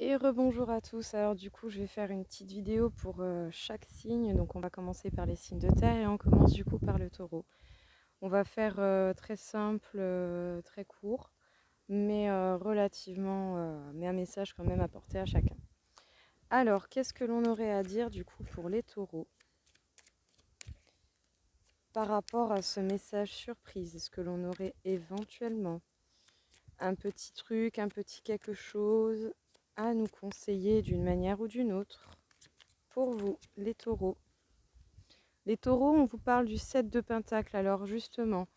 Et rebonjour à tous. Alors du coup, je vais faire une petite vidéo pour chaque signe. Donc on va commencer par les signes de terre et on commence du coup par le taureau. On va faire très simple, très court, mais relativement, mais un message quand même apporté à chacun. Alors, qu'est-ce que l'on aurait à dire du coup pour les taureaux par rapport à ce message surprise? Est-ce que l'on aurait éventuellement un petit truc, un petit quelque chose à nous conseiller d'une manière ou d'une autre pour vous, les taureaux? Les taureaux, on vous parle du 7 de Pentacle. Alors justement,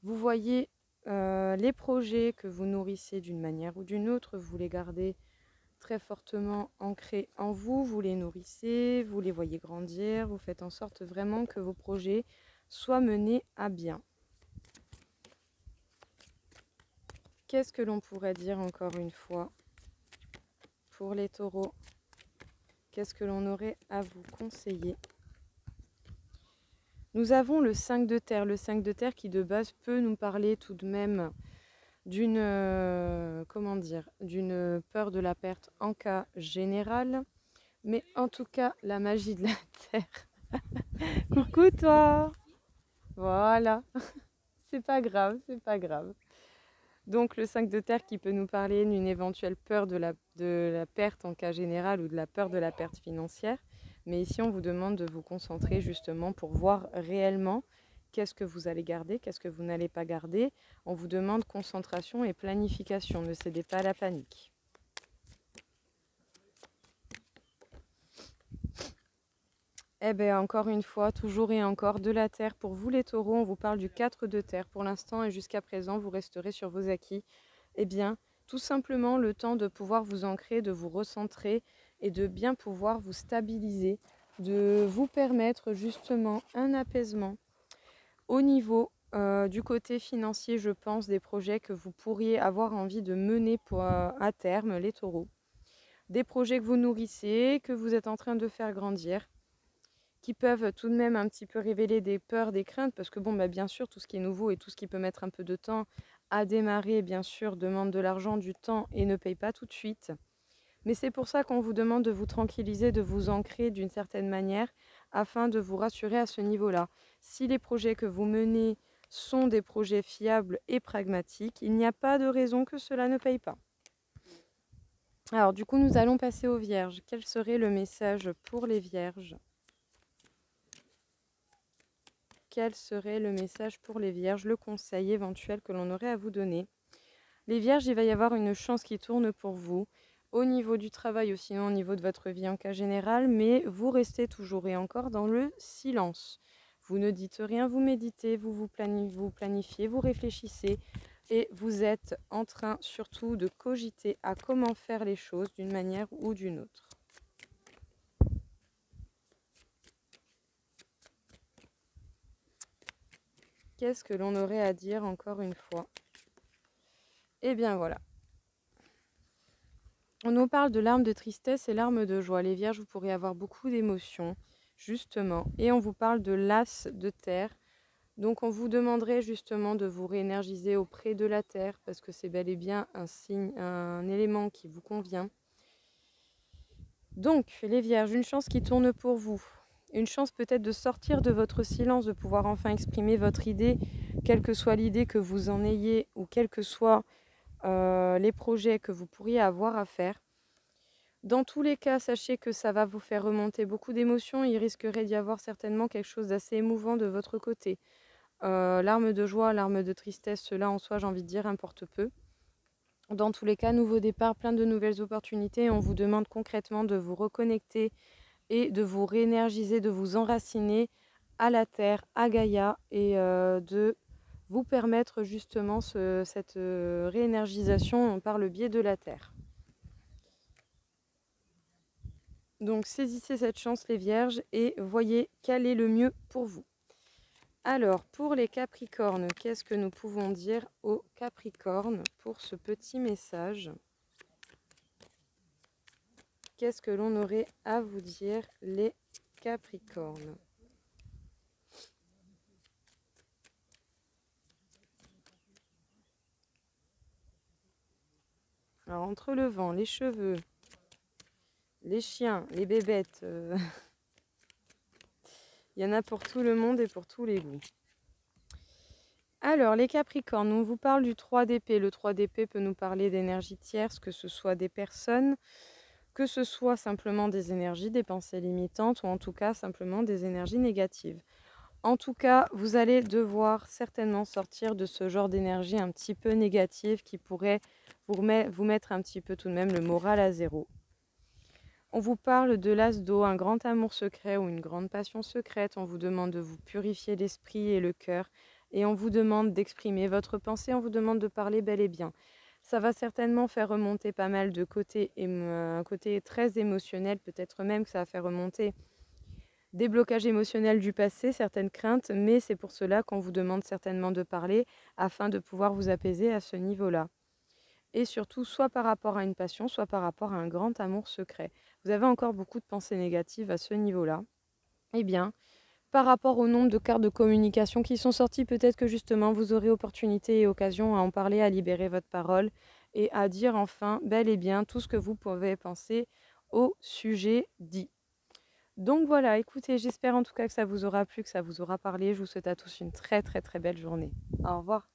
vous voyez les projets que vous nourrissez d'une manière ou d'une autre, vous les gardez très fortement ancrés en vous, vous les nourrissez, vous les voyez grandir, vous faites en sorte vraiment que vos projets soient menés à bien. Qu'est-ce que l'on pourrait dire encore une fois pour les taureaux? Qu'est-ce que l'on aurait à vous conseiller? Nous avons le 5 de terre. Le 5 de terre qui de base peut nous parler tout de même d'une d'une peur de la perte en cas général. Mais en tout cas, la magie de la terre. Coucou toi. Voilà. C'est pas grave, c'est pas grave. Donc le 5 de terre qui peut nous parler d'une éventuelle peur de la perte en cas général ou de la peur de la perte financière. Mais ici, on vous demande de vous concentrer justement pour voir réellement qu'est-ce que vous allez garder, qu'est-ce que vous n'allez pas garder. On vous demande concentration et planification. Ne cédez pas à la panique. Eh bien, encore une fois, toujours et encore, de la terre. Pour vous les taureaux, on vous parle du 4 de terre. Pour l'instant et jusqu'à présent, vous resterez sur vos acquis. Eh bien, tout simplement le temps de pouvoir vous ancrer, de vous recentrer et de bien pouvoir vous stabiliser, de vous permettre justement un apaisement au niveau du côté financier, je pense, des projets que vous pourriez avoir envie de mener à terme, les taureaux. Des projets que vous nourrissez, que vous êtes en train de faire grandir, qui peuvent tout de même un petit peu révéler des peurs, des craintes, parce que bon, bah, bien sûr, tout ce qui est nouveau et tout ce qui peut mettre un peu de temps à démarrer, bien sûr, demande de l'argent, du temps et ne paye pas tout de suite. Mais c'est pour ça qu'on vous demande de vous tranquilliser, de vous ancrer d'une certaine manière, afin de vous rassurer à ce niveau-là. Si les projets que vous menez sont des projets fiables et pragmatiques, il n'y a pas de raison que cela ne paye pas. Alors du coup, nous allons passer aux Vierges. Quel serait le message pour les Vierges? Quel serait le message pour les Vierges, le conseil éventuel que l'on aurait à vous donner? Les Vierges, il va y avoir une chance qui tourne pour vous, au niveau du travail ou sinon au niveau de votre vie en cas général, mais vous restez toujours et encore dans le silence. Vous ne dites rien, vous méditez, vous planifiez, vous réfléchissez et vous êtes en train surtout de cogiter à comment faire les choses d'une manière ou d'une autre. Qu'est-ce que l'on aurait à dire encore une fois? Eh bien voilà. On nous parle de larmes de tristesse et larmes de joie. Les Vierges, vous pourrez avoir beaucoup d'émotions, justement. Et on vous parle de l'as de terre. Donc on vous demanderait justement de vous réénergiser auprès de la terre, parce que c'est bel et bien un signe, un élément qui vous convient. Donc, les Vierges, une chance qui tourne pour vous. Une chance peut-être de sortir de votre silence, de pouvoir enfin exprimer votre idée, quelle que soit l'idée que vous en ayez, ou quels que soient les projets que vous pourriez avoir à faire. Dans tous les cas, sachez que ça va vous faire remonter beaucoup d'émotions. Il risquerait d'y avoir certainement quelque chose d'assez émouvant de votre côté. Larmes de joie, larmes de tristesse, cela en soi, j'ai envie de dire, importe peu. Dans tous les cas, nouveau départ, plein de nouvelles opportunités. On vous demande concrètement de vous reconnecter et de vous réénergiser, de vous enraciner à la terre, à Gaïa, et de vous permettre justement cette réénergisation par le biais de la terre. Donc saisissez cette chance les Vierges et voyez quel est le mieux pour vous. Alors pour les Capricornes, qu'est-ce que nous pouvons dire aux Capricornes pour ce petit message? Qu'est-ce que l'on aurait à vous dire les Capricornes? Alors entre le vent, les cheveux, les chiens, les bébêtes. Il y en a pour tout le monde et pour tous les goûts. Alors, les Capricornes, on vous parle du 3 d'épée. Le 3 d'épée peut nous parler d'énergie tierce, que ce soit des personnes, que ce soit simplement des énergies, des pensées limitantes, ou en tout cas simplement des énergies négatives. En tout cas, vous allez devoir certainement sortir de ce genre d'énergie un petit peu négative qui pourrait vous mettre un petit peu tout de même le moral à zéro. On vous parle de l'as d'eau, un grand amour secret ou une grande passion secrète. On vous demande de vous purifier l'esprit et le cœur. Et on vous demande d'exprimer votre pensée, on vous demande de parler bel et bien. Ça va certainement faire remonter pas mal de côtés, un côté très émotionnel, peut-être même que ça va faire remonter des blocages émotionnels du passé, certaines craintes, mais c'est pour cela qu'on vous demande certainement de parler afin de pouvoir vous apaiser à ce niveau-là. Et surtout, soit par rapport à une passion, soit par rapport à un grand amour secret. Vous avez encore beaucoup de pensées négatives à ce niveau-là. Eh bien, par rapport au nombre de cartes de communication qui sont sorties, peut-être que justement vous aurez opportunité et occasion à en parler, à libérer votre parole et à dire enfin bel et bien tout ce que vous pouvez penser au sujet dit. Donc voilà, écoutez, j'espère en tout cas que ça vous aura plu, que ça vous aura parlé. Je vous souhaite à tous une très très très belle journée. Au revoir.